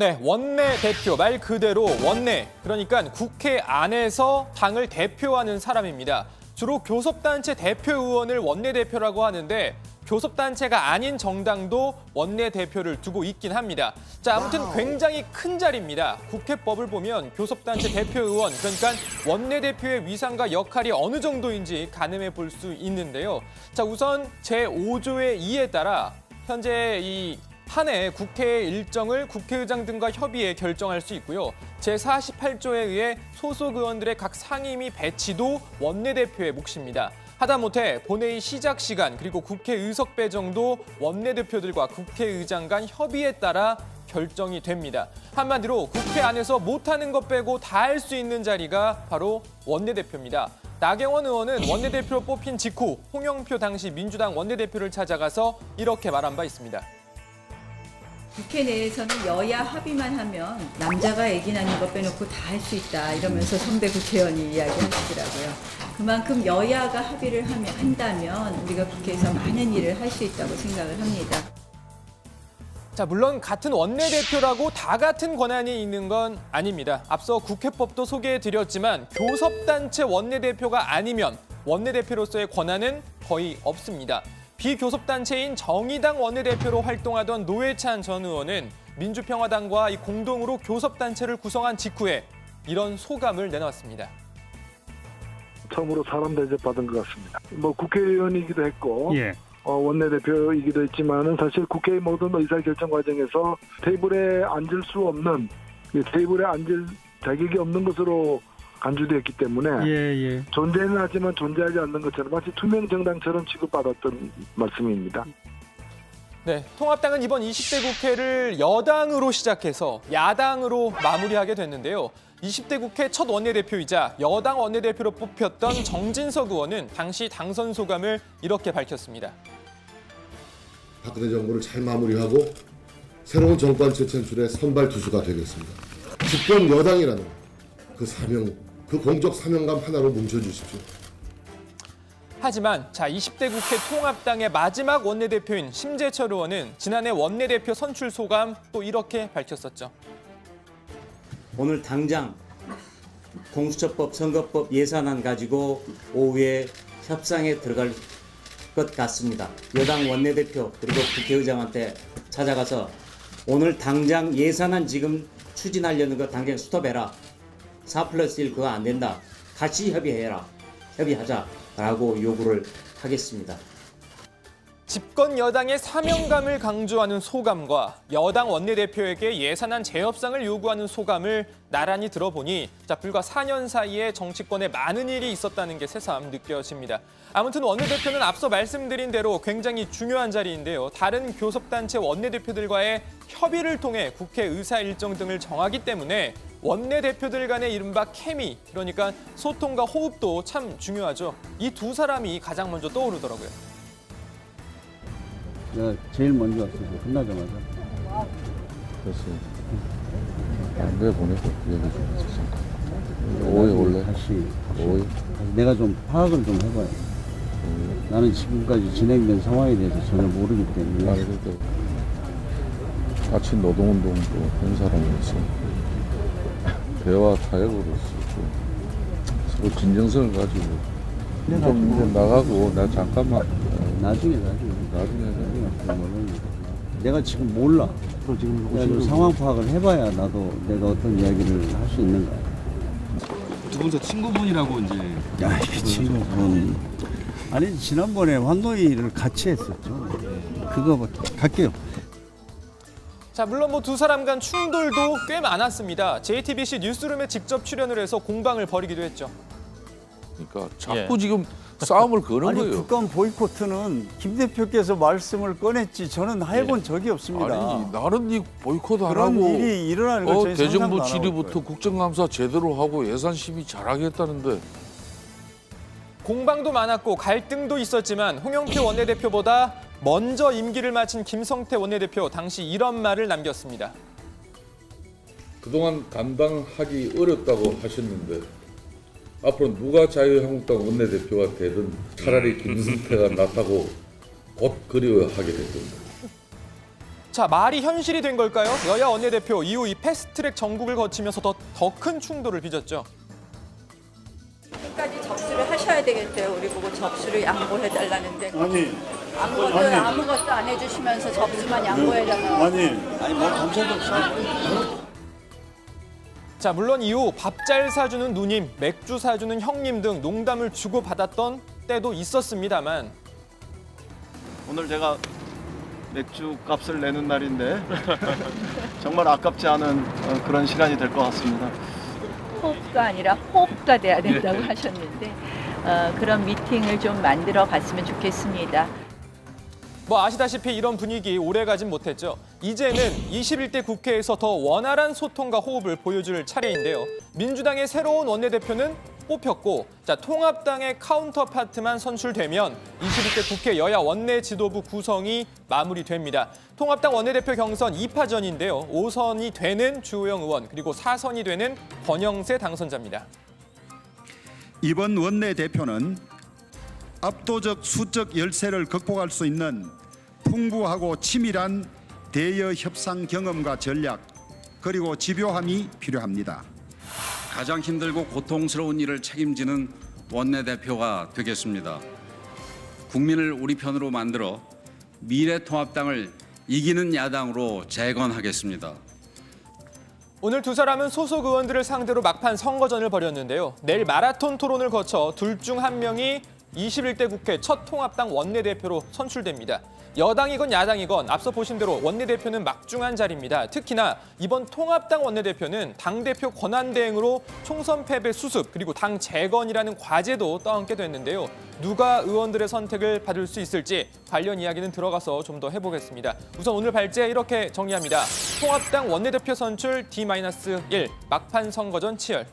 네, 원내대표 말 그대로 원내, 그러니까 국회 안에서 당을 대표하는 사람입니다. 주로 교섭단체 대표 의원을 원내대표라고 하는데 교섭단체가 아닌 정당도 원내대표를 두고 있긴 합니다. 자, 아무튼 굉장히 큰 자리입니다. 국회법을 보면 교섭단체 대표 의원, 그러니까 원내대표의 위상과 역할이 어느 정도인지 가늠해 볼 수 있는데요. 자, 우선 제5조의 2에 따라 현재 이 한 해 국회 일정을 국회의장 등과 협의해 결정할 수 있고요. 제48조에 의해 소속 의원들의 각 상임위 배치도 원내대표의 몫입니다. 하다못해 본회의 시작 시간 그리고 국회 의석 배정도 원내대표들과 국회의장 간 협의에 따라 결정이 됩니다. 한마디로 국회 안에서 못하는 것 빼고 다 할 수 있는 자리가 바로 원내대표입니다. 나경원 의원은 원내대표로 뽑힌 직후 홍영표 당시 민주당 원내대표를 찾아가서 이렇게 말한 바 있습니다. 국회 내에서는 여야 합의만 하면 남자가 얘기 나는 거 빼놓고 다 할 수 있다 이러면서 선배 국회의원이 이야기하시더라고요. 그만큼 여야가 합의를 한다면 우리가 국회에서 많은 일을 할 수 있다고 생각을 합니다. 자, 물론 같은 원내대표라고 다 같은 권한이 있는 건 아닙니다. 앞서 국회법도 소개해드렸지만 교섭단체 원내대표가 아니면 원내대표로서의 권한은 거의 없습니다. 비교섭단체인 정의당 원내대표로 활동하던 노회찬 전 의원은 민주평화당과 공동으로 교섭단체를 구성한 직후에 이런 소감을 내놓았습니다. 처음으로 사람 대접받은 것 같습니다. 국회의원이기도 했고 예. 원내대표이기도 했지만은 사실 국회의 모든 의사결정 과정에서 테이블에 앉을 수 없는, 테이블에 앉을 자격이 없는 것으로 간주되었기 때문에 예. 존재는 하지만 존재하지 않는 것처럼 마치 투명 정당처럼 취급받았던 말씀입니다. 네, 통합당은 이번 20대 국회를 여당으로 시작해서 야당으로 마무리하게 됐는데요. 20대 국회 첫 원내대표이자 여당 원내대표로 뽑혔던 정진석 의원은 당시 당선 소감을 이렇게 밝혔습니다. 박근혜 정부를 잘 마무리하고 새로운 정권 재창출의 선발 투수가 되겠습니다. 집권 여당이라는 그 사명, 그 공적 사명감 하나로 뭉쳐주십시오. 하지만 20대 국회 통합당의 마지막 원내대표인 심재철 의원은 지난해 원내대표 선출 소감 또 이렇게 밝혔었죠. 오늘 당장 공수처법, 선거법 예산안 가지고 오후에 협상에 들어갈 것 같습니다. 여당 원내대표 그리고 국회의장한테 찾아가서 오늘 당장 예산안 지금 추진하려는 거 당장 스톱해라. 4+1 그거 안 된다. 같이 협의하자라고 요구를 하겠습니다. 집권 여당의 사명감을 강조하는 소감과 여당 원내대표에게 예산안 재협상을 요구하는 소감을 나란히 들어보니 불과 4년 사이에 정치권에 많은 일이 있었다는 게 새삼 느껴집니다. 아무튼 원내대표는 앞서 말씀드린 대로 굉장히 중요한 자리인데요. 다른 교섭단체 원내대표들과의 협의를 통해 국회 의사 일정 등을 정하기 때문에 원내대표들 간의 이른바 케미, 그러니까 소통과 호흡도 참 중요하죠. 이 두 사람이 가장 먼저 떠오르더라고요. 내가 제일 먼저 왔어요. 끝나자마자. 됐어요. 내가 보내고 얘기 좀 했었어. 오해 원래? 다시 오해? 내가 좀 파악을 좀 해봐요. 나는 지금까지 진행된 상황에 대해서 전혀 모르기 때문에. 아니, 그러니까 같이 노동운동도 한 사람이었어. 대화 타협으로서 서로 진정성을 가지고 좀 이제 나가고 나 잠깐만 나중에 내가 지금 몰라. 내가 좀 상황 파악을 해봐야 나도 내가 어떤 이야기를 할 수 있는 거야. 두 분서 친구분이라고 이제. 야, 이 친구분. 아니, 지난번에 환노위를 같이 했었죠. 그거밖에. 갈게요. 자, 물론 두 사람 간 충돌도 꽤 많았습니다. JTBC 뉴스룸에 직접 출연을 해서 공방을 벌이기도 했죠. 그러니까 자꾸 지금 싸움을 거는 아니, 거예요. 국감 보이콧은 김 대표께서 말씀을 꺼냈지 저는 해본 적이 없습니다. 아니 나는 이 보이콧 안 그런 하고 일이 일어나는 걸 저희 상상도 대정부 안 하고 질의부터 있고요. 국정감사 제대로 하고 예산 심의 잘하겠다는데 공방도 많았고 갈등도 있었지만 홍영표 원내대표보다 먼저 임기를 마친 김성태 원내대표 당시 이런 말을 남겼습니다. 그동안 감당하기 어렵다고 하셨는데 앞으로 누가 자유한국당 원내대표가 되든 차라리 김성태가 낫다고 곧 그리워하게 될 겁니다. 자, 말이 현실이 된 걸까요? 여야 원내대표 이후 이 패스트트랙 정국을 거치면서 더 큰 충돌을 빚었죠. 끝까지 접수를 하셔야 되겠대요. 우리 보고 접수를 양보해달라는데 아니, 아무것도 안 해주시면서 접수만 양보해달라고. 아니 뭐 감사도 없어. 자, 물론 이후 밥 잘 사주는 누님, 맥주 사주는 형님 등 농담을 주고받았던 때도 있었습니다만 오늘 제가 맥주 값을 내는 날인데 정말 아깝지 않은 그런 시간이 될 것 같습니다. 호흡가 아니라 호흡가 돼야 된다고 하셨는데 그런 미팅을 좀 만들어 봤으면 좋겠습니다. 뭐 아시다시피 이런 분위기 오래 가진 못했죠. 이제는 21대 국회에서 더 원활한 소통과 호흡을 보여줄 차례인데요. 민주당의 새로운 원내대표는 뽑혔고, 자, 통합당의 카운터파트만 선출되면 21대 국회 여야 원내 지도부 구성이 마무리됩니다. 통합당 원내대표 경선 2파전인데요. 5선이 되는 주호영 의원, 그리고 4선이 되는 권영세 당선자입니다. 이번 원내대표는 압도적 수적 열세를 극복할 수 있는 풍부하고 치밀한 대여 협상 경험과 전략, 그리고 집요함이 필요합니다. 가장 힘들고 고통스러운 일을 책임지는 원내대표가 되겠습니다. 국민을 우리 편으로 만들어 미래통합당을 이기는 야당으로 재건하겠습니다. 오늘 두 사람은 소속 의원들을 상대로 막판 선거전을 벌였는데요. 내일 마라톤 토론을 거쳐 둘 중 한 명이 21대 국회 첫 통합당 원내대표로 선출됩니다. 여당이건 야당이건 앞서 보신 대로 원내대표는 막중한 자리입니다. 특히나 이번 통합당 원내대표는 당대표 권한대행으로 총선 패배 수습 그리고 당 재건이라는 과제도 떠안게 됐는데요. 누가 의원들의 선택을 받을 수 있을지 관련 이야기는 들어가서 좀 더 해보겠습니다. 우선 오늘 발제 이렇게 정리합니다. 통합당 원내대표 선출 D-1 막판 선거전 치열.